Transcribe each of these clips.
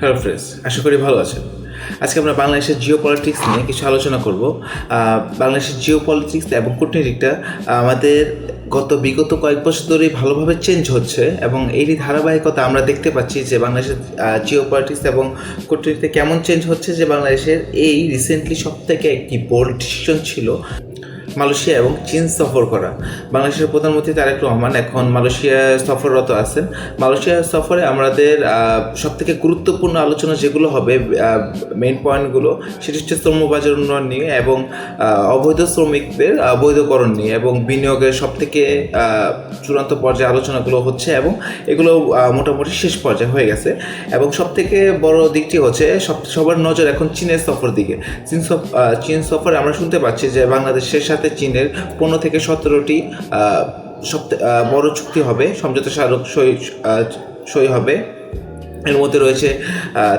Hello friends, আশা করি ভালো আছেন। আজকে আমরা বাংলাদেশের জিও পলিটিক্স নিয়ে কিছু আলোচনা করব। বাংলাদেশের জিও পলিটিক্স এবং কূটনীতিকটা আমাদের বিগত কয়েক বছর ধরেই ভালোভাবে চেঞ্জ হচ্ছে এবং এরই ধারাবাহিকতা আমরা দেখতে পাচ্ছি যে বাংলাদেশের জিও পলিটিক্স এবং কূটনীতিতে কেমন চেঞ্জ হচ্ছে। যে বাংলাদেশের এই রিসেন্টলি সবথেকে একটি বোল্ড ডিসিশন ছিল মালয়েশিয়া এবং চীন সফর করা। বাংলাদেশের প্রধানমন্ত্রী তারেক রহমান এখন মালয়েশিয়া সফররত আছেন। মালয়েশিয়া সফরে আমাদের সবথেকে গুরুত্বপূর্ণ আলোচনা যেগুলো হবে, মেইন পয়েন্টগুলো, সেটি হচ্ছে শ্রম বাজার উন্নয়ন নিয়ে এবং অবৈধ শ্রমিকদের বৈধকরণ নিয়ে এবং বিনিয়োগের সবথেকে চূড়ান্ত পর্যায়ে আলোচনাগুলো হচ্ছে এবং এগুলো মোটামুটি শেষ পর্যায়ে হয়ে গেছে। এবং সবথেকে বড় দিকটি হচ্ছে সবার নজর এখন চীনের সফর দিকে। চীন সফরে আমরা শুনতে পাচ্ছি যে বাংলাদেশের সাথে চীনের 15 থেকে 17টি বড় চুক্তি হবে, সমঝোতা স্মারক সই হবে। এর মধ্যে রয়েছে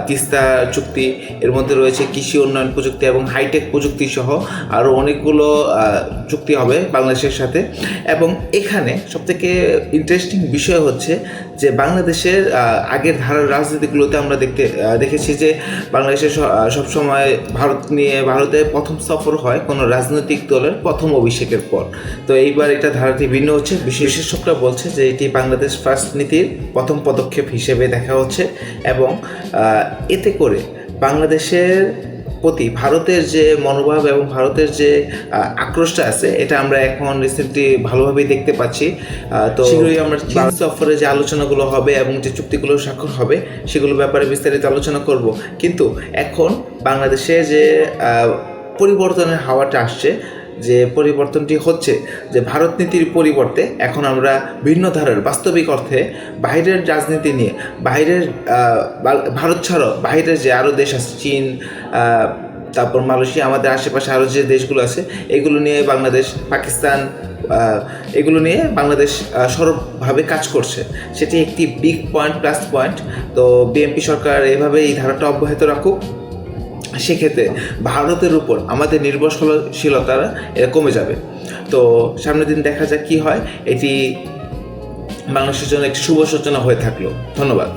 তিস্তা চুক্তি, এর মধ্যে রয়েছে কৃষি উন্নয়ন প্রযুক্তি এবং হাইটেক প্রযুক্তি সহ আরও অনেকগুলো চুক্তি হবে বাংলাদেশের সাথে। এবং এখানে সবথেকে ইন্টারেস্টিং বিষয় হচ্ছে যে বাংলাদেশের আগের ধারার রাজনীতিগুলোতে আমরা দেখেছি যে বাংলাদেশের সবসময় ভারতে প্রথম সফর হয় কোনো রাজনৈতিক দলের প্রথম অভিষেকের পর। তো এইবার এটা ধারাটি ভিন্ন হচ্ছে। বিশেষজ্ঞরা বলছে যে এটি বাংলাদেশ ফার্স্ট নীতির প্রথম পদক্ষেপ হিসেবে দেখা হচ্ছে এবং এতে করে বাংলাদেশের প্রতি ভারতের যে মনোভাব এবং ভারতের যে আক্রোশটা আছে, এটা আমরা এখন রিসেন্টলি ভালোভাবেই দেখতে পাচ্ছি। তো শীঘ্রই আমরা চীন সফরে যে আলোচনাগুলো হবে এবং যে চুক্তিগুলো স্বাক্ষর হবে সেগুলোর ব্যাপারে বিস্তারিত আলোচনা করব। কিন্তু এখন বাংলাদেশে যে পরিবর্তনের হাওয়াটা আসছে, যে পরিবর্তনটি হচ্ছে যে ভারত নীতির পরিবর্তে এখন আমরা ভিন্ন ধারার বাস্তবিক অর্থে বাইরের রাজনীতি নিয়ে ভারত ছাড়াও বাইরের যে আরও দেশ আছে, চীন, তারপর মালয়েশিয়া, আমাদের আশেপাশে আরও যে দেশগুলো আছে, এগুলো নিয়ে বাংলাদেশ, পাকিস্তান, এগুলো নিয়ে বাংলাদেশ সরবভাবে কাজ করছে। সেটি একটি বিগ পয়েন্ট, প্লাস পয়েন্ট। তো বিএনপি সরকার এভাবে এই ধারাটা অব্যাহত রাখুক। সেক্ষেত্রে ভারতের উপর আমাদের নির্ভরশীলতা কমে যাবে। তো সামনের দিন দেখা যাক কী হয়। এটি বাংলাদেশের জন্য একটি শুভ সূচনা হয়ে থাকলো। ধন্যবাদ।